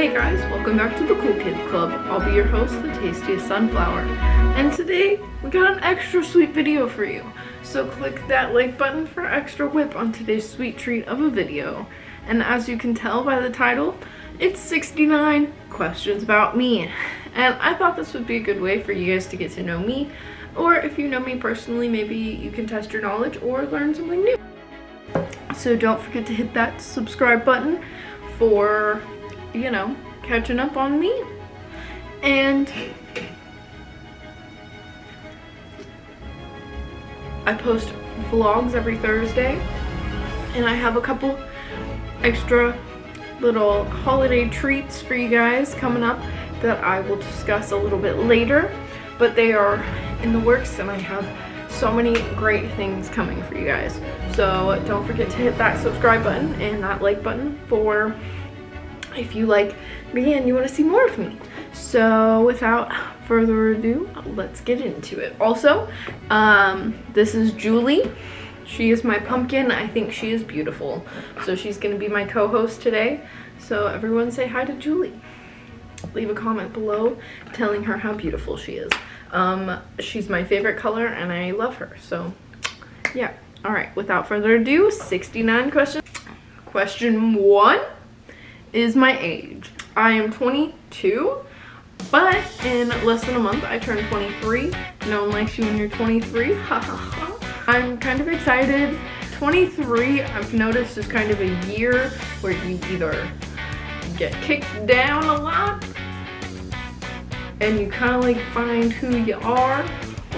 Hey guys, welcome back to the Cool Kids Club. I'll be your host, the tastiest sunflower. And today, we got an extra sweet video for you. So click that like button for extra whip on today's sweet treat of a video. And as you can tell by the title, it's 69 questions about me. And I thought this would be a good way for you guys to get to know me. Or if you know me personally, maybe you can test your knowledge or learn something new. So don't forget to hit that subscribe button for, you know, catching up on me. And I post vlogs every Thursday, and I have a couple extra little holiday treats for you guys coming up that I will discuss a little bit later, but they are in the works and I have so many great things coming for you guys. So don't forget to hit that subscribe button and that like button for if you like me and you want to see more of me. So without further ado, let's get into it. Also, this is Julie. She is my pumpkin. I think she is beautiful. So she's going to be my co-host today. So everyone say hi to Julie. Leave a comment below telling her how beautiful she is. She's my favorite color and I love her. So yeah. All right. Without further ado, 69 questions. Question 1 is my age. I am 22, but in less than a month I turned 23. No one likes you when you're 23. Ha ha ha. I'm kind of excited. 23, I've noticed, is kind of a year where you either get kicked down a lot and you kind of like find who you are,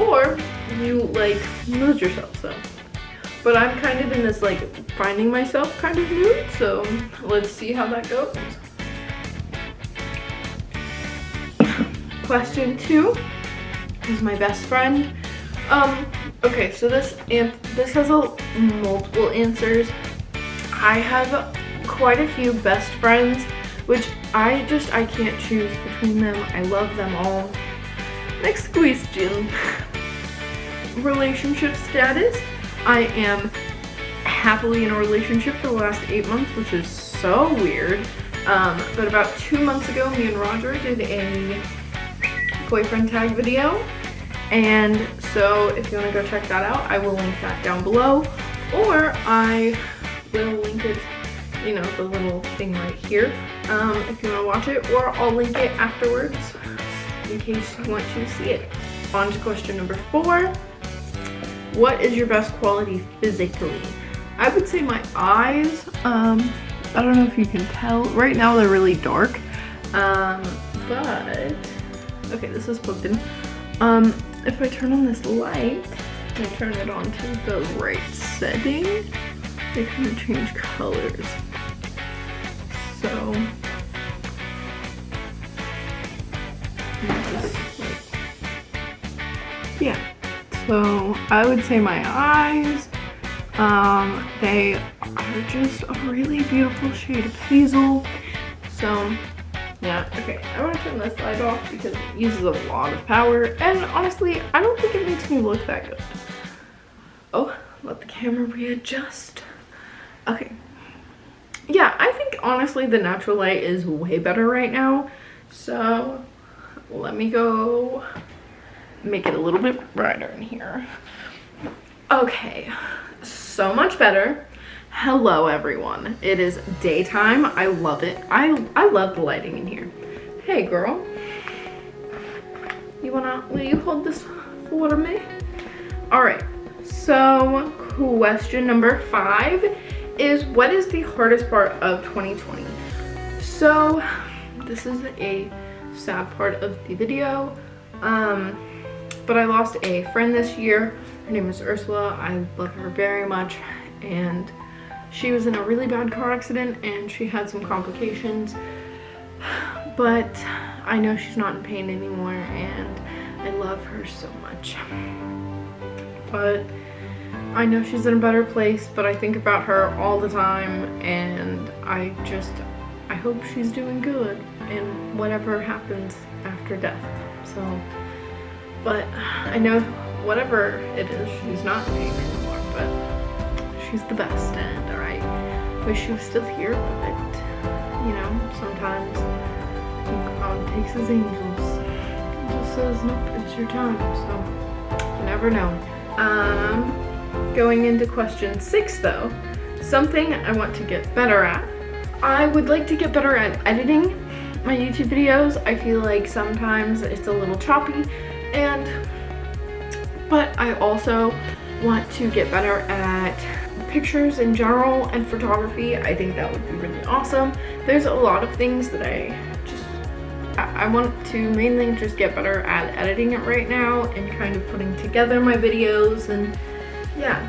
or you like lose yourself. So but I'm kind of in this like finding myself kind of mood, so let's see how that goes. Question 2 is my best friend. Okay, so this has multiple answers. I have quite a few best friends, which I can't choose between them. I love them all. Next question. Relationship status. I am happily in a relationship for the last 8 months, which is so weird. But about 2 months ago, me and Roger did a boyfriend tag video. And so if you want to go check that out, I will link that down below. Or I will link it, you know, the little thing right here, if you want to watch it. Or I'll link it afterwards in case you want to see it. On to question number 4. What is your best quality physically? I would say my eyes. I don't know if you can tell. Right now they're really dark. But okay, this is plugged in. If I turn on this light and turn it on to the right setting, they kind of change colors. So yeah. So I would say my eyes, they are just a really beautiful shade of hazel. So yeah, okay, I want to turn this light off because it uses a lot of power, and honestly, I don't think it makes me look that good. Oh, let the camera readjust. Okay. Yeah, I think honestly the natural light is way better right now. So let me go make it a little bit brighter in here. Okay, so much better. Hello everyone. It is daytime. I love it. I love the lighting in here. Hey girl. Will you hold this for me? Alright, so question number 5 is, what is the hardest part of 2020? So this is a sad part of the video. But I lost a friend this year. Her name is Ursula. I love her very much, and she was in a really bad car accident and she had some complications, but I know she's not in pain anymore and I love her so much. But I know she's in a better place, but I think about her all the time, and I hope she's doing good and whatever happens after death. So, but I know whatever it is, she's not in pain anymore, but she's the best, and I wish she was still here, but you know, sometimes takes his angels. He just says, nope, it's your time. So you never know. Going into question 6 though, something I want to get better at. I would like to get better at editing my YouTube videos. I feel like sometimes it's a little choppy, but I also want to get better at pictures in general and photography. I think that would be really awesome. There's a lot of things that I want to mainly just get better at editing it right now and kind of putting together my videos, and yeah,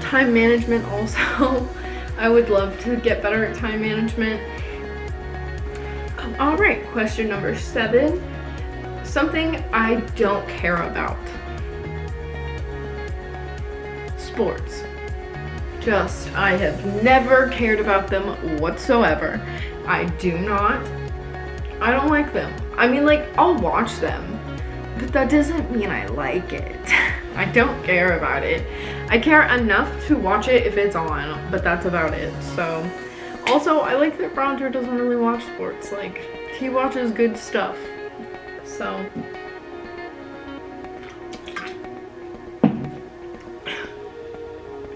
time management also. I would love to get better at time management. All right, question number 7, something I don't care about. Sports. I have never cared about them whatsoever. I don't like them. I mean, like, I'll watch them, but that doesn't mean I like it. I don't care about it. I care enough to watch it if it's on, but that's about it. So, also, I like that Roger doesn't really watch sports. Like, he watches good stuff. So,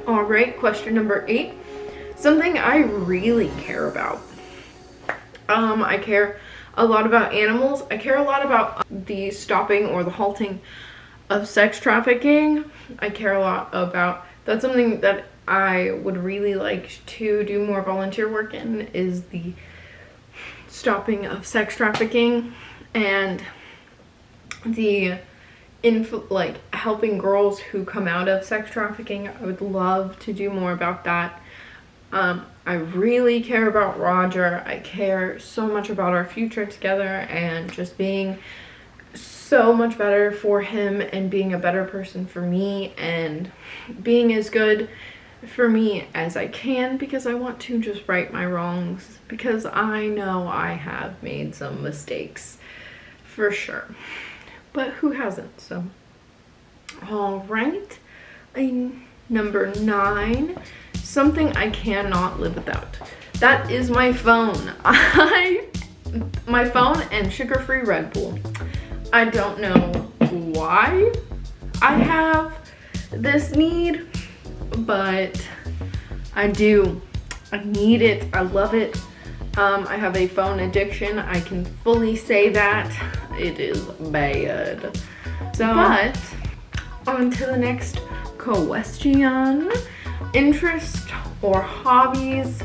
all right, question number 8. Something I really care about. I care a lot about animals. I care a lot about the stopping or the halting of sex trafficking. I care a lot about, that's something that I would really like to do more volunteer work in, is the stopping of sex trafficking and the like helping girls who come out of sex trafficking. I would love to do more about that. I really care about Roger. I care so much about our future together and just being so much better for him and being a better person for me and being as good for me as I can, because I want to just right my wrongs, because I know I have made some mistakes for sure. But who hasn't? So, all right. Number 9, something I cannot live without. That is my phone. My phone and sugar-free Red Bull. I don't know why I have this need, but I do. I need it. I love it. I have a phone addiction. I can fully say that. It is bad. So, but on to the next question. Interest or hobbies.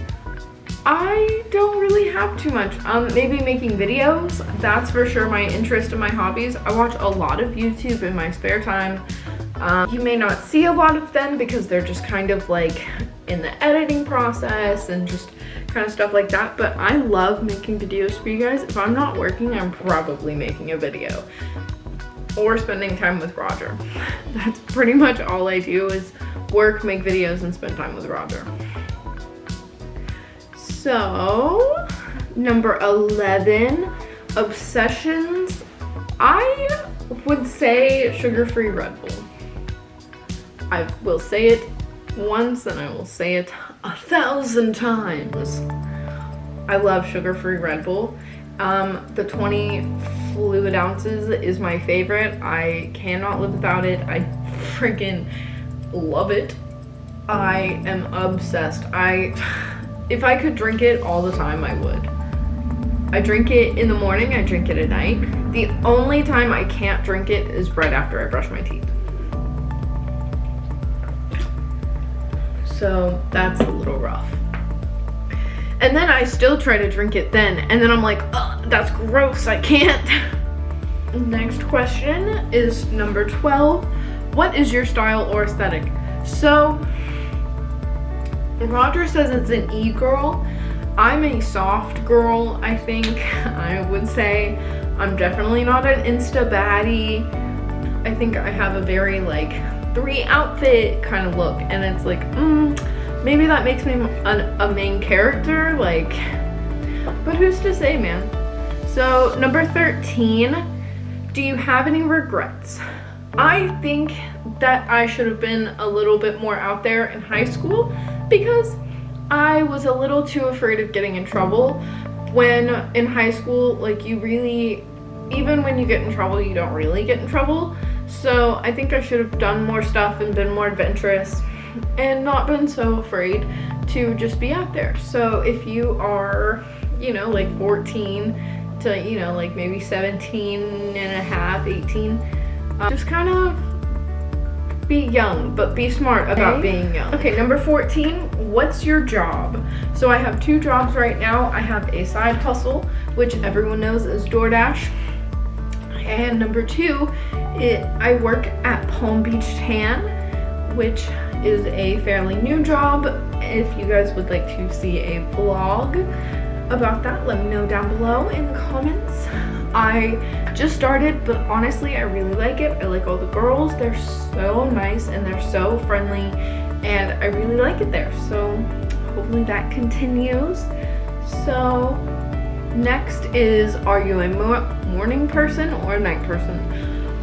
I don't really have too much. Maybe making videos. That's for sure my interest and my hobbies. I watch a lot of YouTube in my spare time. You may not see a lot of them because they're just kind of like in the editing process and just kind of stuff like that, but I love making videos for you guys. If I'm not working, I'm probably making a video or spending time with Roger. That's pretty much all I do, is work, make videos, and spend time with Roger. So, number 11, obsessions. I would say sugar-free Red Bull. I will say it once and I will say it 1,000 times. I love sugar-free Red Bull. The 20 fluid ounces is my favorite. I cannot live without it. I freaking love it. I am obsessed. If I could drink it all the time, I would. I drink it in the morning, I drink it at night. The only time I can't drink it is right after I brush my teeth. So that's a little rough. And then I still try to drink it then, and then I'm like, oh, that's gross, I can't. Next question is number 12. What is your style or aesthetic? So, Roger says it's an e-girl. I'm a soft girl, I think. I would say I'm definitely not an Insta baddie. I think I have a very like 3 outfit kind of look, and it's like, maybe that makes me a main character, like, but who's to say, man? So number 13, do you have any regrets? I think that I should have been a little bit more out there in high school because I was a little too afraid of getting in trouble. When in high school, like, you really even when you get in trouble, you don't really get in trouble. So I think I should have done more stuff and been more adventurous and not been so afraid to just be out there. So if you are, you know, like 14 to, you know, like maybe 17 and a half, 18, just kind of be young, but be smart about being young. Okay, number 14, what's your job? So I have 2 jobs right now. I have a side hustle, which everyone knows is DoorDash. And number 2, I work at Palm Beach Tan, which is a fairly new job. If you guys would like to see a vlog about that, let me know down below in the comments. I just started, but honestly, I really like it. I like all the girls. They're so nice and they're so friendly, and I really like it there. So hopefully that continues. So next is, are you a morning person or a night person?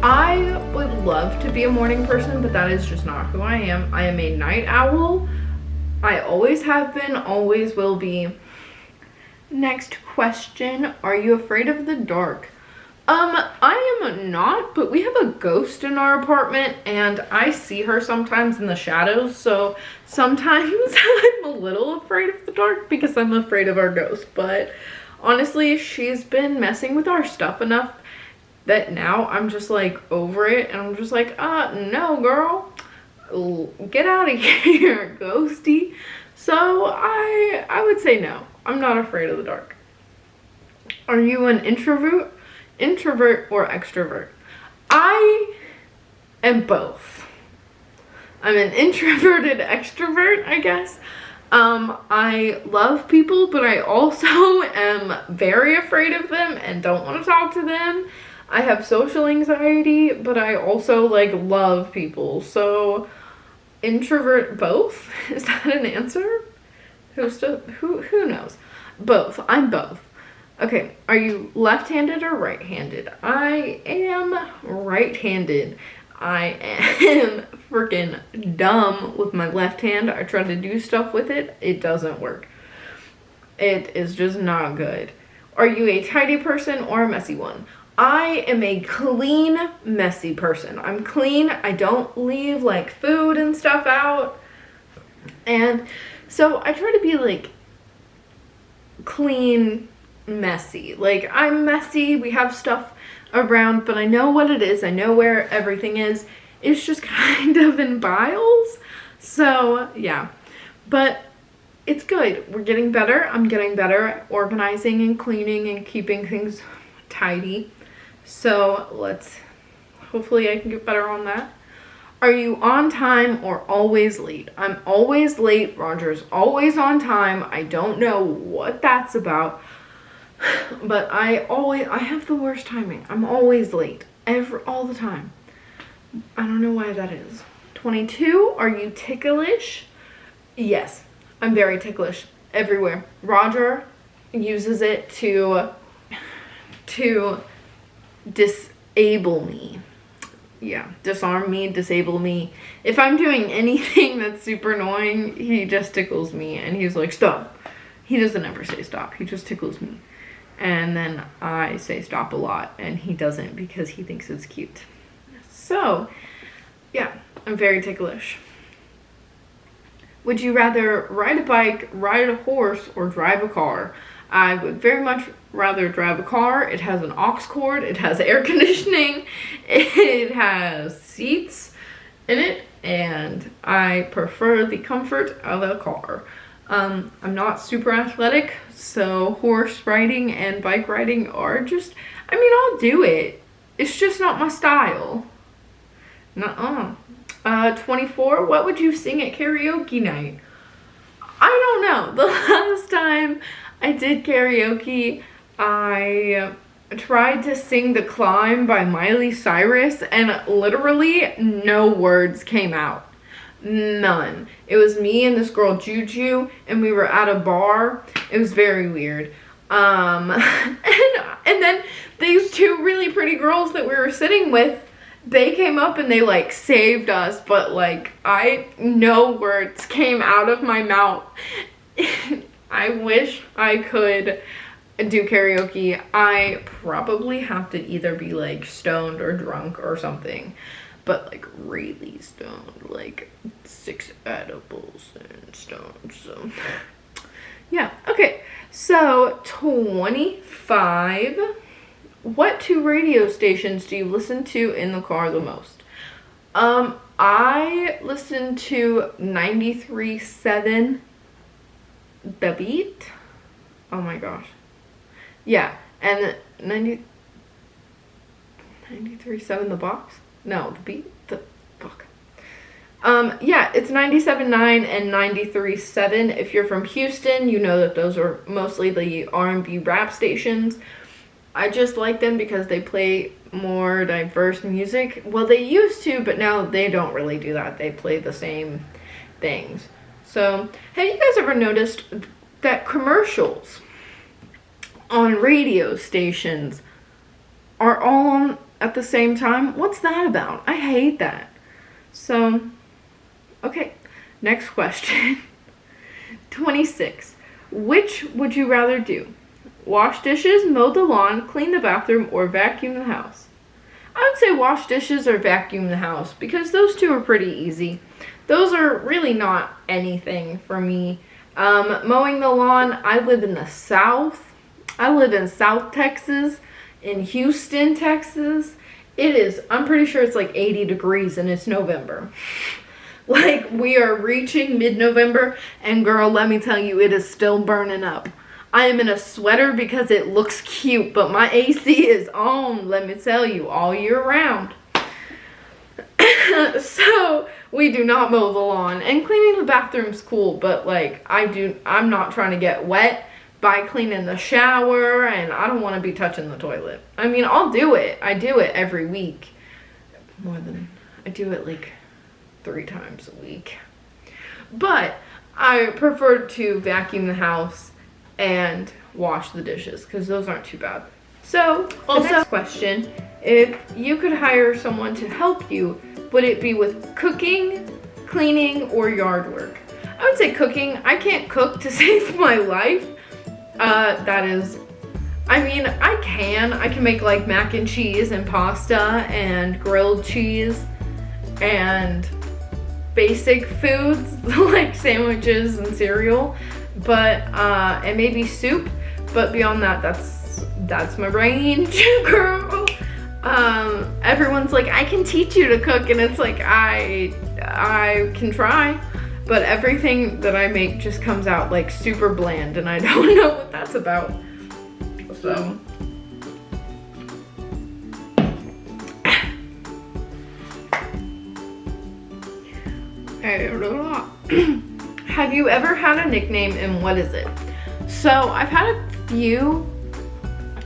I would love to be a morning person, but that is just not who I am. I am a night owl. I always have been, always will be. Next question, are you afraid of the dark? I am not, but we have a ghost in our apartment and I see her sometimes in the shadows, so sometimes I'm a little afraid of the dark because I'm afraid of our ghost. But honestly, she's been messing with our stuff enough that now I'm just like over it, and I'm just like, no girl, get out of here, ghosty. So I would say no, I'm not afraid of the dark. Are you an introvert or extrovert? I am both. I'm an introverted extrovert, I guess. I love people, but I also am very afraid of them and don't want to talk to them. I have social anxiety, but I also like love people. So introvert both? Is that an answer? Who knows? Both. I'm both. Okay, are you left-handed or right-handed? I am right-handed. I am freaking dumb with my left hand. I try to do stuff with it. It doesn't work. It is just not good. Are you a tidy person or a messy one? I am a clean, messy person. I'm clean. I don't leave like food and stuff out. And so I try to be like clean, messy. Like, I'm messy, we have stuff around, but I know what it is. I know where everything is. It's just kind of in piles. So yeah, but it's good. We're getting better. I'm getting better at organizing and cleaning and keeping things tidy. So hopefully I can get better on that. Are you on time or always late? I'm always late. Roger's always on time. I don't know what that's about, but I have the worst timing. I'm always late, all the time. I don't know why that is. 22, are you ticklish? Yes, I'm very ticklish everywhere. Roger uses it to disable me. Yeah, disarm me, disable me. If I'm doing anything that's super annoying, he just tickles me and he's like, stop. He doesn't ever say stop, he just tickles me. And then I say stop a lot and he doesn't because he thinks it's cute. So, yeah, I'm very ticklish. Would you rather ride a bike, ride a horse, or drive a car? I would very much rather drive a car. It has an aux cord, it has air conditioning, it has seats in it, and I prefer the comfort of a car. I'm not super athletic, so horse riding and bike riding are just, I mean, I'll do it. It's just not my style. Nuh-uh. 24, what would you sing at karaoke night? I don't know. The last time I did karaoke, I tried to sing The Climb by Miley Cyrus, and literally no words came out. None. It was me and this girl Juju, and we were at a bar. It was very weird. And then these two really pretty girls that we were sitting with, they came up and they like saved us, but like no words came out of my mouth. I wish I could do karaoke, I probably have to either be like stoned or drunk or something, but like really stoned, like 6 edibles and stoned. So yeah, okay, so 25. What 2 radio stations do you listen to in the car the most? I listen to 93.7 The Beat. Oh my gosh. Yeah, and 93.7 The Box? No, The Beat? The fuck. Yeah, it's 97.9 and 93.7. If you're from Houston, you know that those are mostly the R&B rap stations. I just like them because they play more diverse music. Well, they used to, but now they don't really do that. They play the same things. So, have you guys ever noticed that commercials on radio stations are all on at the same time? What's that about? I hate that. So, okay, next question. 26. Which would you rather do? Wash dishes, mow the lawn, clean the bathroom, or vacuum the house? I would say wash dishes or vacuum the house because those 2 are pretty easy. Those are really not anything for me. Mowing the lawn, I live in the South. I live in South Texas, in Houston, Texas. I'm pretty sure it's like 80 degrees and it's November. Like, we are reaching mid-November, and girl, let me tell you, it is still burning up. I am in a sweater because it looks cute, but my AC is on, let me tell you, all year round. So, we do not mow the lawn. And cleaning the bathroom's cool, but like, I'm not trying to get wet by cleaning the shower, and I don't want to be touching the toilet. I mean, I'll do it. I do it every week. I do it like 3 times a week. But I prefer to vacuum the house and wash the dishes because those aren't too bad. So, also, next question, if you could hire someone to help you, would it be with cooking, cleaning, or yard work? I would say cooking. I can't cook to save my life. I can make like mac and cheese and pasta and grilled cheese and basic foods like sandwiches and cereal, but and maybe soup, but beyond that, that's my range, girl. Everyone's like, I can teach you to cook, and it's like, I can try, but everything that I make just comes out like super bland, and I don't know what that's about. So have you ever had a nickname, and what is it? So I've had a few.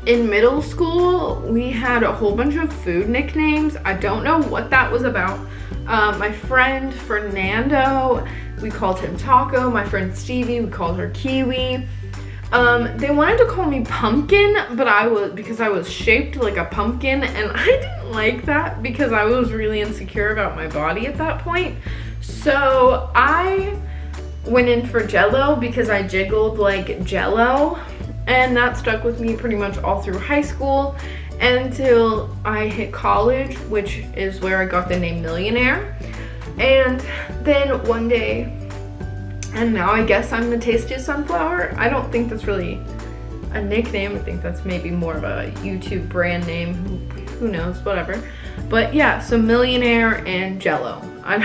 In middle school, we had a whole bunch of food nicknames. I don't know what that was about. My friend Fernando, we called him Taco. My friend Stevie, we called her Kiwi. They wanted to call me Pumpkin, but because I was shaped like a pumpkin, and I didn't like that because I was really insecure about my body at that point. So I went in for Jello because I jiggled like Jello, and that stuck with me pretty much all through high school until I hit college, which is where I got the name Millionaire. And then one day, and now I guess I'm the tastiest sunflower. I don't think that's really a nickname. I think that's maybe more of a YouTube brand name. Who knows, whatever. But yeah, so Millionaire and Jello. I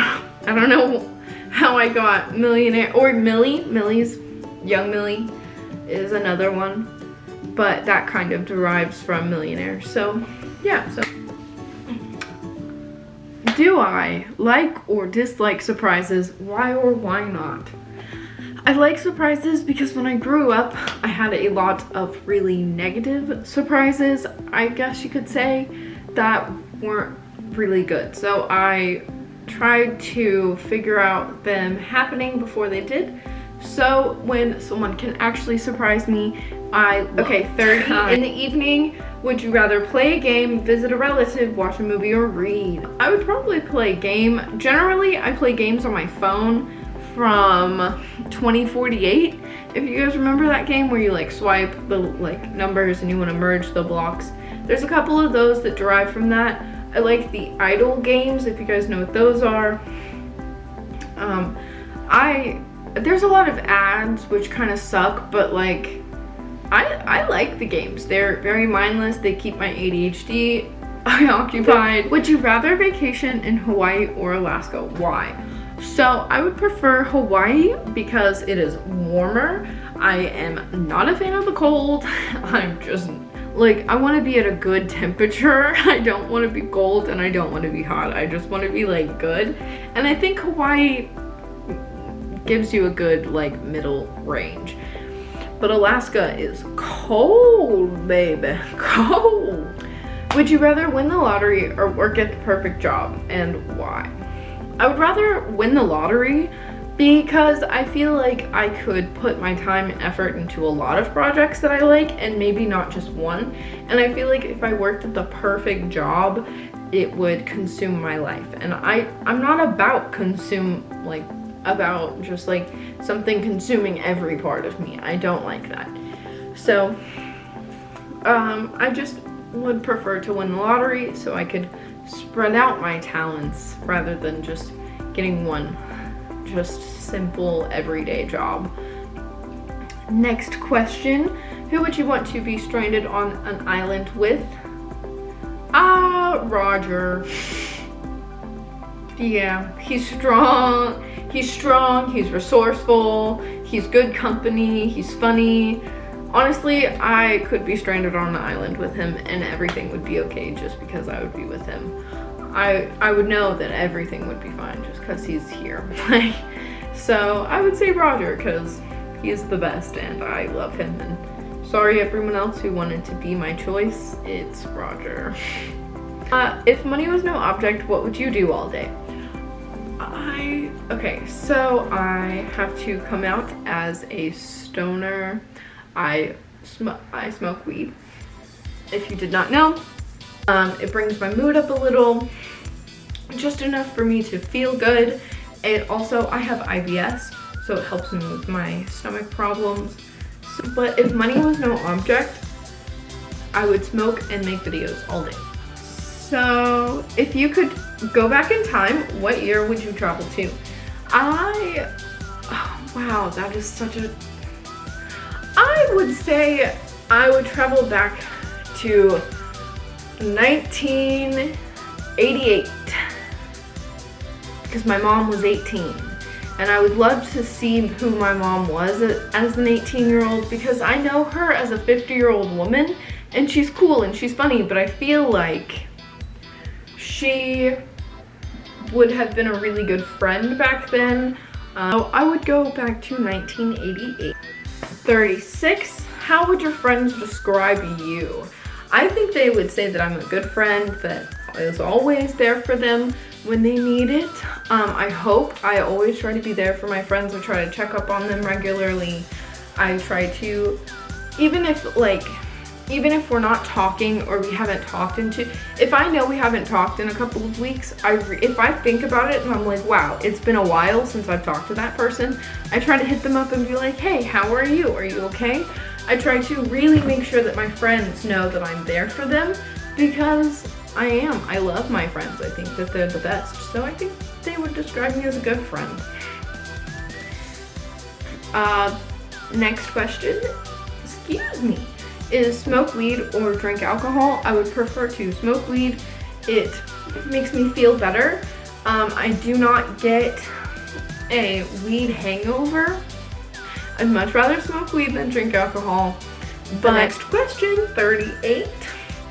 don't know how I got Millionaire, or Millie. Young Millie is another one, but that kind of derives from Millionaire. So yeah, so do I like or dislike surprises? Why or why not? I like surprises because when I grew up, I had a lot of really negative surprises, I guess you could say, that weren't really good. So I tried to figure out them happening before they did. So when someone can actually surprise me, 30 in the evening. Would you rather play a game, visit a relative, watch a movie, or read? I would probably play a game. Generally, I play games on my phone from 2048. If you guys remember that game where you like swipe the like numbers and you want to merge the blocks. There's a couple of those that derive from that. I like the idle games, if you guys know what those are. There's a lot of ads which kind of suck, but like I like the games. They're very mindless. They keep my ADHD occupied. Would you rather vacation in Hawaii or Alaska? Why? So I would prefer Hawaii because it is warmer. I am not a fan of the cold. I'm just like, I want to be at a good temperature. I don't want to be cold and I don't want to be hot. I just want to be like good. And I think Hawaii gives you a good like middle range. But Alaska is cold, baby, cold. Would you rather win the lottery or work at the perfect job, and why? I would rather win the lottery because I feel like I could put my time and effort into a lot of projects that I like and maybe not just one. And I feel like if I worked at the perfect job, it would consume my life. And I'm not about about just like something consuming every part of me. I don't like that. So I just would prefer to win the lottery so I could spread out my talents rather than just getting one just simple everyday job. Next question. Who would you want to be stranded on an island with? Roger. Yeah, he's strong, he's resourceful, he's good company, he's funny. Honestly, I could be stranded on an island with him and everything would be okay just because I would be with him. I would know that everything would be fine just because he's here. So I would say Roger because he's the best and I love him. And sorry everyone else who wanted to be my choice, it's Roger. If money was no object, what would you do all day? Okay, so I have to come out as a stoner. I smoke weed. If you did not know, it brings my mood up a little, just enough for me to feel good. And also, I have IBS, so it helps me with my stomach problems. But if money was no object, I would smoke and make videos all day. So if you could go back in time, what year would you travel to? Wow, that is such a... I would say I would travel back to 1988 because my mom was 18 and I would love to see who my mom was as an 18-year-old because I know her as a 50-year-old woman and she's cool and she's funny, but I feel like she would have been a really good friend back then. I would go back to 1988. 36. How would your friends describe you? I think they would say that I'm a good friend that is always there for them when they need it. I hope. I always try to be there for my friends. I try to check up on them regularly. I try to, even if we're not talking or we haven't talked if I know we haven't talked in a couple of weeks, if I think about it and I'm like, wow, it's been a while since I've talked to that person, I try to hit them up and be like, hey, how are you? Are you okay? I try to really make sure that my friends know that I'm there for them because I am. I love my friends. I think that they're the best. So I think they would describe me as a good friend. Next question. Excuse me. Is smoke weed or drink alcohol? I would prefer to smoke weed. It makes me feel better. I do not get a weed hangover. I'd much rather smoke weed than drink alcohol. But next question, 38.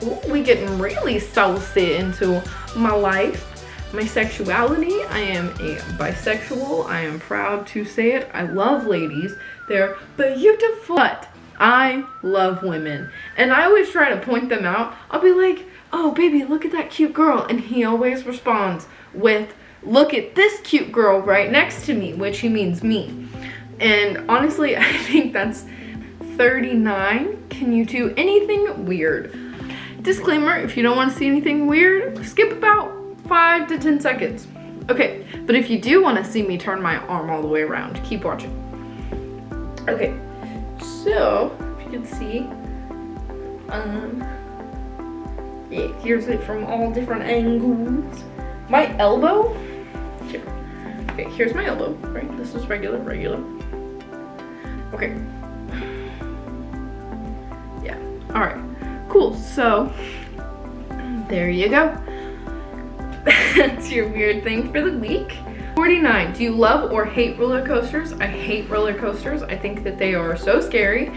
Ooh, we getting really saucy into my life. My sexuality, I am a bisexual. I am proud to say it. I love ladies. They're beautiful. But I love women. And I always try to point them out. I'll be like, oh baby, look at that cute girl. And he always responds with, look at this cute girl right next to me, which he means me. And honestly, I think that's 39. Can you do anything weird? Disclaimer, if you don't want to see anything weird, skip about 5 to 10 seconds. Okay, but if you do want to see me turn my arm all the way around, keep watching. Okay, so if you can see, yeah, here's it from all different angles. My elbow, here. Okay, here's my elbow, right? This is regular. Okay. Yeah, all right, cool. So there you go. That's your weird thing for the week. 49, do you love or hate roller coasters? I hate roller coasters. I think that they are so scary.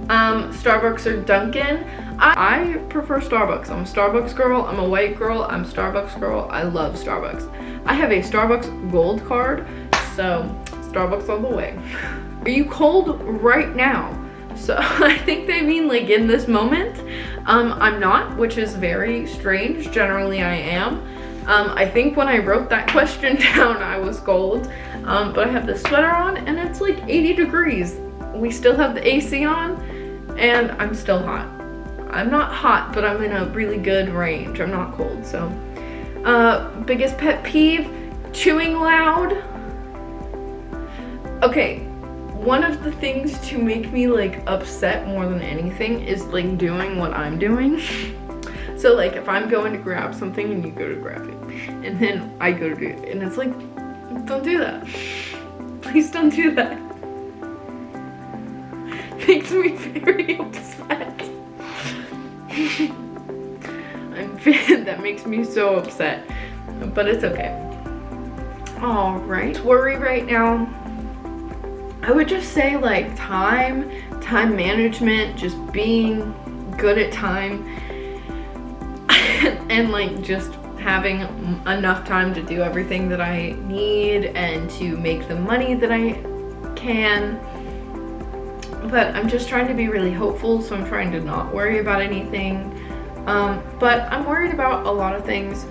Starbucks or Dunkin'? I prefer Starbucks. I'm a Starbucks girl. I'm a white girl. I'm a Starbucks girl. I love Starbucks. I have a Starbucks gold card, so Starbucks all the way. Are you cold right now? So I think they mean like in this moment. I'm not, which is very strange. Generally I am. I think when I wrote that question down, I was cold, but I have this sweater on and it's like 80 degrees. We still have the AC on and I'm still hot. I'm not hot, but I'm in a really good range. I'm not cold, so. Biggest pet peeve, chewing loud. Okay, one of the things to make me like upset more than anything is like doing what I'm doing. So like if I'm going to grab something and you go to grab it and then I go to do it and it's like, don't do that. Please don't do that. Makes me very upset. That makes me so upset, but it's okay. All right, worry right now. I would just say like time management, just being good at time and like just having enough time to do everything that I need and to make the money that I can. But I'm just trying to be really hopeful, so I'm trying to not worry about anything. But I'm worried about a lot of things.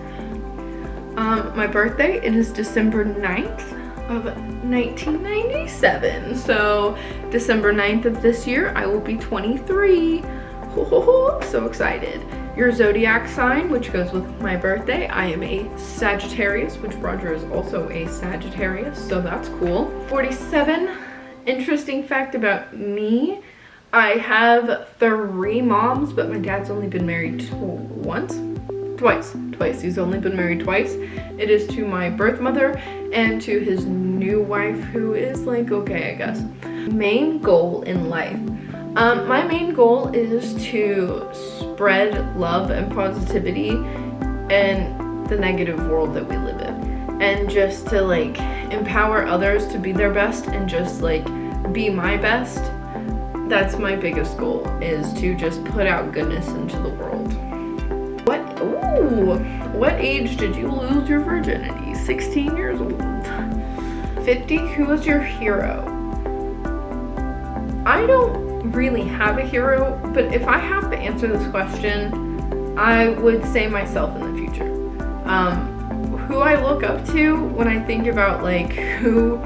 My birthday, it is December 9th of 1997. So December 9th of this year, I will be 23. Ho, ho, ho. So excited. Your zodiac sign, which goes with my birthday, I am a Sagittarius, which Roger is also a Sagittarius, so that's cool. 47, interesting fact about me. I have 3 moms, but my dad's only been married twice. He's only been married twice. It is to my birth mother and to his new wife, who is like, okay, I guess. Main goal in life. My main goal is to spread love and positivity in the negative world that we live in. And just to like empower others to be their best and just like be my best. That's my biggest goal, is to just put out goodness into the world. What age did you lose your virginity? 16 years old. 50, who is your hero? I don't really have a hero, but if I have to answer this question, I would say myself in the future. Who I look up to when I think about like who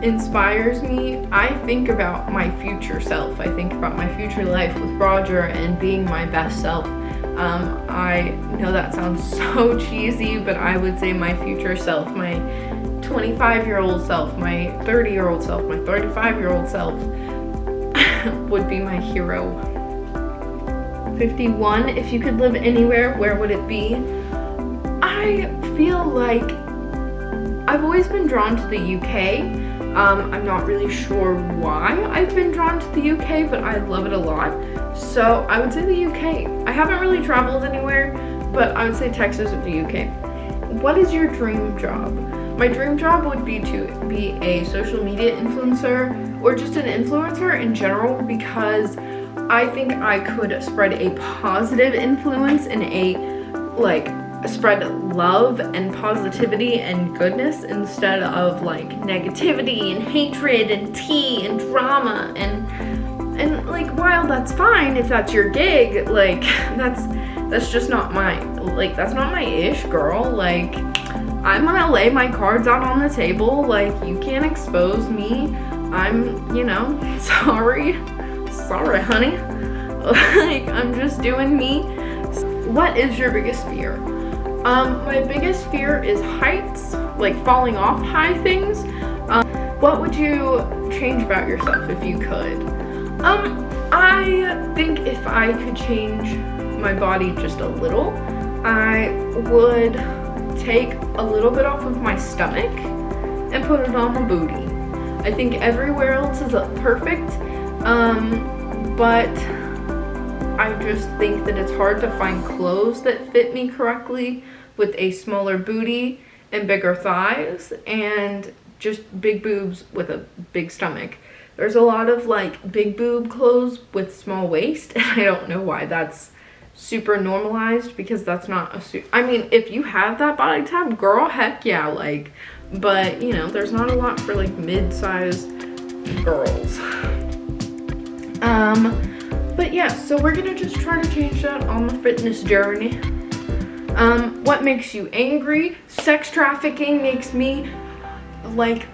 inspires me, I think about my future self. I think about my future life with Roger and being my best self. I know that sounds so cheesy, but I would say my future self, my 25-year-old self, my 30-year-old self, my 35-year-old self would be my hero. 51, if you could live anywhere, where would it be? I feel like I've always been drawn to the UK. I'm not really sure why I've been drawn to the UK, but I love it a lot. So I would say the UK. I haven't really traveled anywhere, but I would say Texas or the UK. What is your dream job? My dream job would be to be a social media influencer or just an influencer in general, because I think I could spread a positive influence and spread love and positivity and goodness instead of like negativity and hatred and tea and drama and like, while that's fine if that's your gig, like that's just not my, like, that's not my ish, girl. Like, I'm gonna lay my cards out on the table. Like, you can't expose me. I'm, you know, sorry honey. Like, I'm just doing me. What is your biggest fear? My biggest fear is heights, like falling off high things. What would you change about yourself if you could? I think if I could change my body just a little, I would take a little bit off of my stomach and put it on my booty. I think everywhere else is perfect, but I just think that it's hard to find clothes that fit me correctly with a smaller booty and bigger thighs and just big boobs with a big stomach. There's a lot of like big boob clothes with small waist, and I don't know why that's super normalized, because that's not I mean, if you have that body type, girl, heck yeah, like, but you know, there's not a lot for like mid-sized girls. But yeah, so we're gonna just try to change that on the fitness journey. What makes you angry? Sex trafficking makes me like,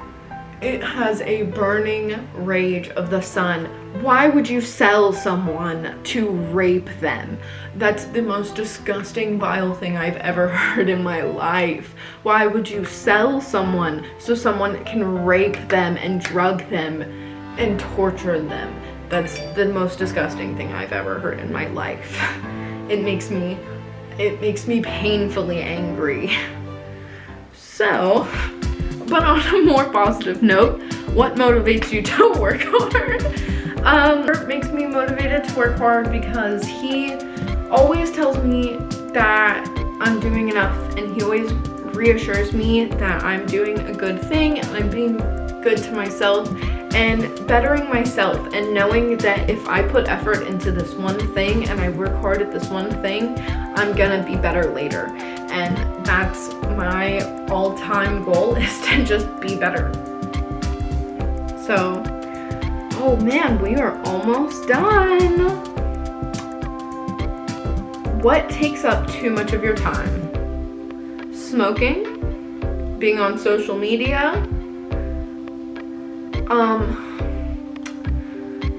it has a burning rage of the sun. Why would you sell someone to rape them? That's the most disgusting, vile thing I've ever heard in my life. Why would you sell someone so someone can rape them and drug them and torture them? That's the most disgusting thing I've ever heard in my life. It makes me painfully angry. So, but on a more positive note, what motivates you to work hard? It makes me motivated to work hard because he always tells me that I'm doing enough, and he always reassures me that I'm doing a good thing and I'm being good to myself and bettering myself, and knowing that if I put effort into this one thing and I work hard at this one thing, I'm gonna be better later. And that's my all-time goal, is to just be better. So, oh man, we are almost done. What takes up too much of your time? Smoking, being on social media,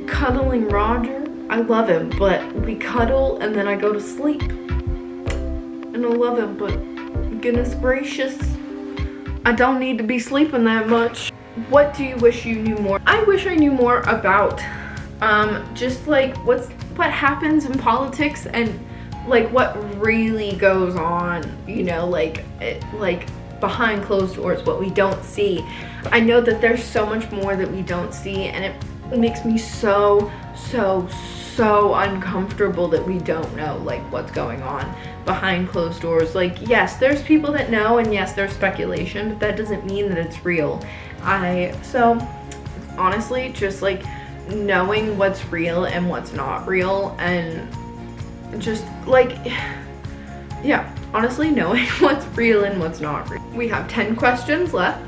cuddling Roger. I love him, but we cuddle and then I go to sleep. And I love him, but goodness gracious, I don't need to be sleeping that much. What do you wish you knew more? I wish I knew more about just like what happens in politics, and like what really goes on, you know, like behind closed doors, what we don't see. I know that there's so much more that we don't see, and it makes me so uncomfortable that we don't know like what's going on behind closed doors. Like, yes, there's people that know, and yes, there's speculation, but that doesn't mean that it's real. So honestly, just like knowing what's real and what's not real, and just like, yeah, honestly knowing what's real and what's not real. We have 10 questions left.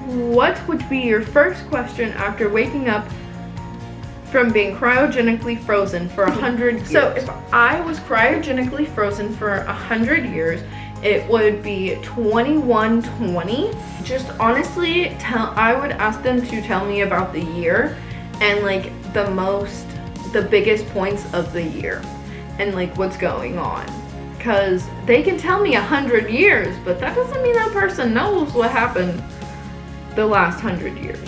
What would be your first question after waking up from being cryogenically frozen for 100 years? So if I was cryogenically frozen for 100 years, it would be 2120. Just honestly, I would ask them to tell me about the year and like the biggest points of the year and like what's going on. Because they can tell me 100 years, but that doesn't mean that person knows what happened the last 100 years.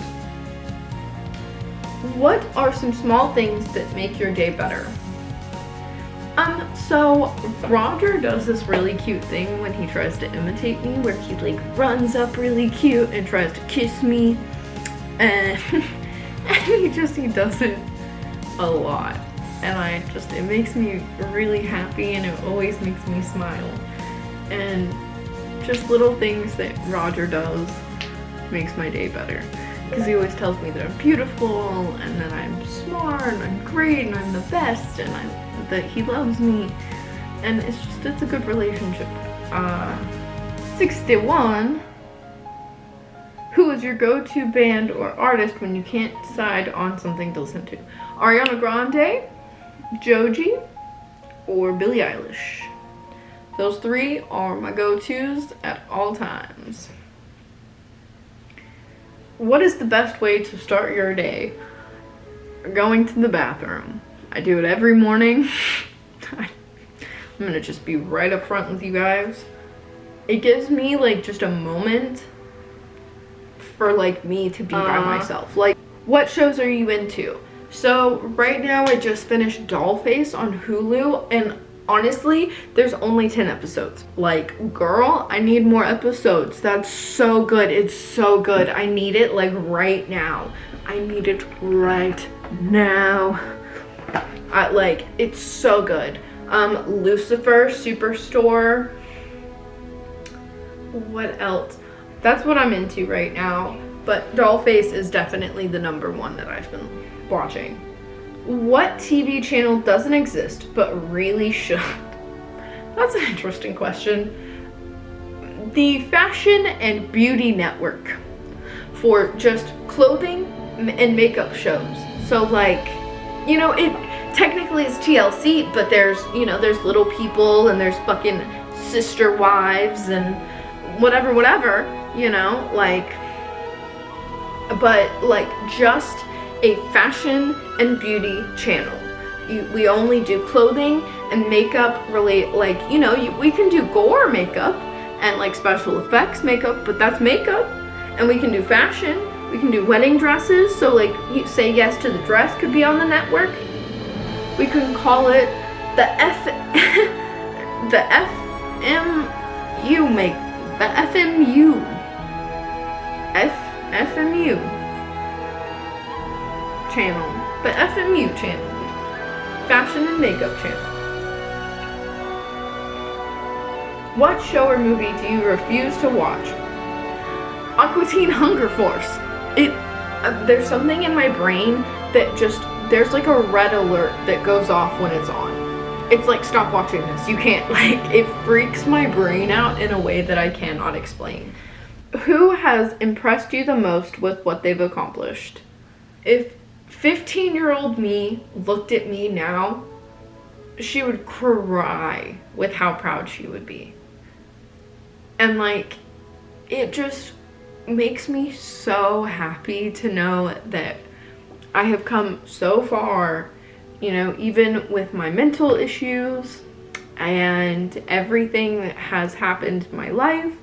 What are some small things that make your day better? So Roger does this really cute thing when he tries to imitate me, where he like runs up really cute and tries to kiss me, and he does it a lot, and it makes me really happy, and it always makes me smile. And just little things that Roger does makes my day better, because he always tells me that I'm beautiful and that I'm smart and I'm great and I'm the best, and that he loves me, and it's a good relationship. 61. Who is your go-to band or artist when you can't decide on something to listen to? Ariana Grande, Joji, or Billie Eilish. Those three are my go-tos at all times. What is the best way to start your day? Going to the bathroom. I do it every morning. I'm gonna just be right up front with you guys. it gives me like just a moment for like me to be by myself. Like, what shows are you into? So right now I just finished Dollface on Hulu, and honestly, there's only 10 episodes. Like, girl, I need more episodes. That's so good. It's so good. I need it like right now. I need it right now. It's so good. Lucifer, Superstore. What else? That's what I'm into right now. But Dollface is definitely the number one that I've been watching. What TV channel doesn't exist but really should? That's an interesting question. The Fashion and Beauty Network, for just clothing and makeup shows. So like, you know, it technically is TLC, but there's, you know, there's Little People and there's fucking Sister Wives and whatever, you know, like, but like just a fashion and beauty channel. We only do clothing and makeup relate, like, you know, we can do gore makeup and like special effects makeup, but that's makeup. And we can do fashion, we can do wedding dresses, so like, you say yes to the dress could be on the network. We can call it the FMU channel. The FMU channel. Fashion and Makeup channel. What show or movie do you refuse to watch? Aqua Teen Hunger Force. There's something in my brain that just, there's like a red alert that goes off when it's on. It's like, stop watching this. You can't, like, it freaks my brain out in a way that I cannot explain. Who has impressed you the most with what they've accomplished? If 15-year-old me looked at me now, she would cry with how proud she would be. And like, it just makes me so happy to know that I have come so far, you know, even with my mental issues and everything that has happened in my life,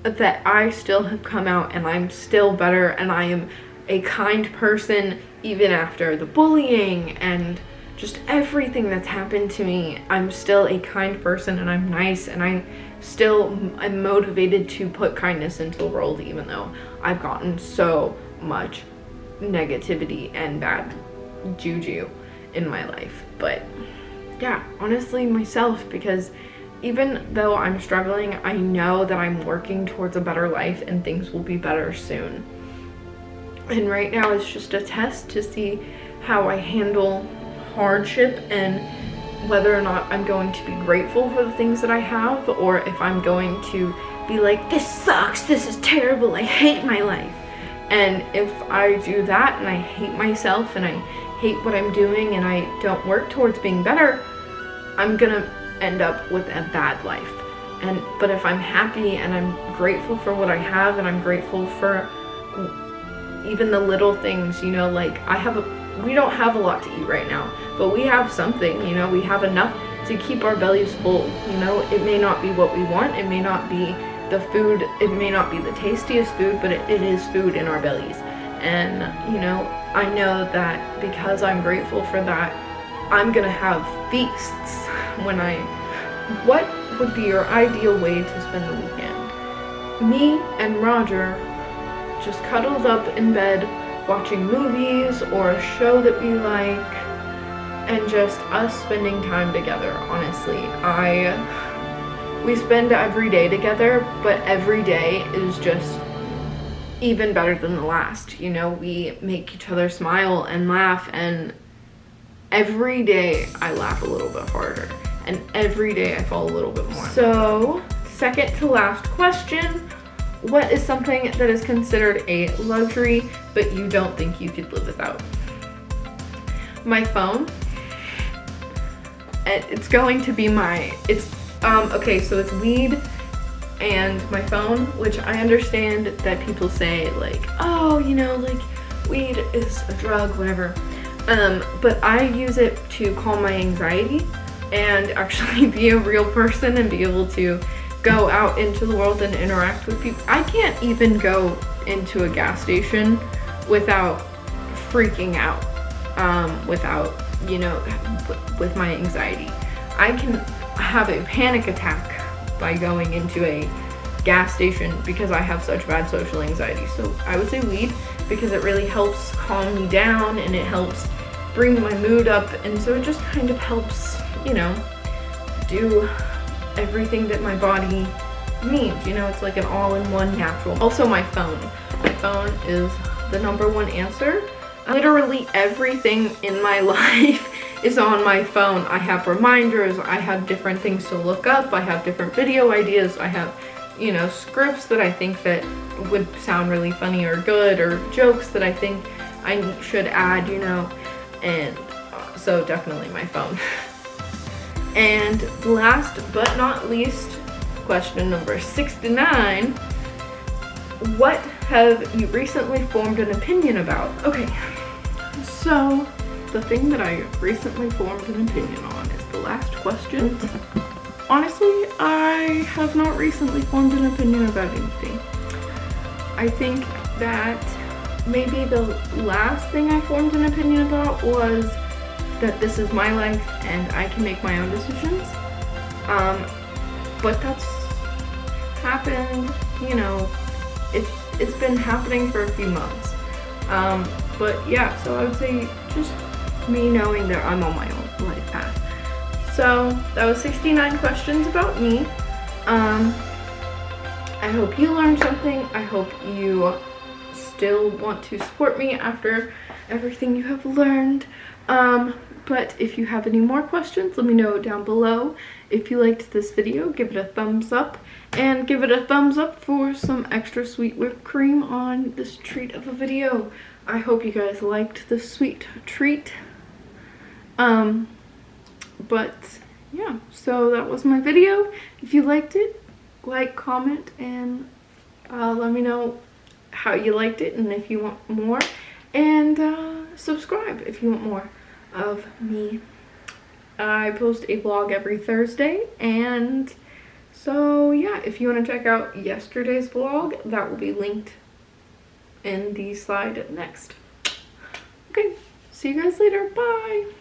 that I still have come out and I'm still better, and I am a kind person even after the bullying and just everything that's happened to me. I'm still a kind person, and I'm nice, and I still am motivated to put kindness into the world, even though I've gotten so much negativity and bad juju in my life. But yeah, honestly, myself, because even though I'm struggling, I know that I'm working towards a better life and things will be better soon. And right now it's just a test to see how I handle hardship and whether or not I'm going to be grateful for the things that I have, or if I'm going to be like, this sucks, this is terrible, I hate my life. And if I do that and I hate myself and I hate what I'm doing and I don't work towards being better, I'm gonna end up with a bad life. But if I'm happy and I'm grateful for what I have, and I'm grateful for even the little things, you know, like we don't have a lot to eat right now, but we have something, you know, we have enough to keep our bellies full. You know, it may not be what we want, it may not be the food, it may not be the tastiest food, but it is food in our bellies. And, you know, I know that because I'm grateful for that, I'm gonna have feasts what would be your ideal way to spend the weekend? Me and Roger just cuddled up in bed watching movies or a show that we like, and just us spending time together. Honestly, we spend every day together, but every day is just even better than the last. You know, we make each other smile and laugh, and every day I laugh a little bit harder, and every day I fall a little bit more. So, second to last question, what is something that is considered a luxury but you don't think you could live without? My phone. It's going to be okay, so it's weed and my phone, which I understand that people say like, oh, you know, like weed is a drug, whatever. But I use it to calm my anxiety and actually be a real person and be able to go out into the world and interact with people. I can't even go into a gas station without freaking out, without, you know, with my anxiety. I can have a panic attack by going into a gas station because I have such bad social anxiety. So I would say weed, because it really helps calm me down and it helps bring my mood up, and so it just kind of helps, you know, do everything that my body needs. You know, it's like an all-in-one natural. Also my phone is the #1 answer. Literally everything in my life is on my phone. I have reminders, I have different things to look up, I have different video ideas, I have, you know, scripts that I think that would sound really funny or good, or jokes that I think I should add, you know, and so definitely my phone. And last but not least, question number 69, what have you recently formed an opinion about? Okay, so the thing that I recently formed an opinion on is the last question. Honestly, I have not recently formed an opinion about anything. I think that maybe the last thing I formed an opinion about was that this is my life and I can make my own decisions. But that's happened, you know, it's been happening for a few months. But yeah, so I would say just me knowing that I'm on my own life path. So that was 69 questions about me. I hope you learned something. I hope you still want to support me after everything you have learned. But if you have any more questions, let me know down below. If you liked this video, give it a thumbs up, and give it a thumbs up for some extra sweet whipped cream on this treat of a video. I hope you guys liked this sweet treat. But yeah, so that was my video. If you liked it, like, comment, and let me know how you liked it and if you want more, and subscribe if you want more of me. I post a vlog every Thursday, and so yeah, if you want to check out yesterday's vlog, that will be linked in the slide next. Okay, see you guys later. Bye.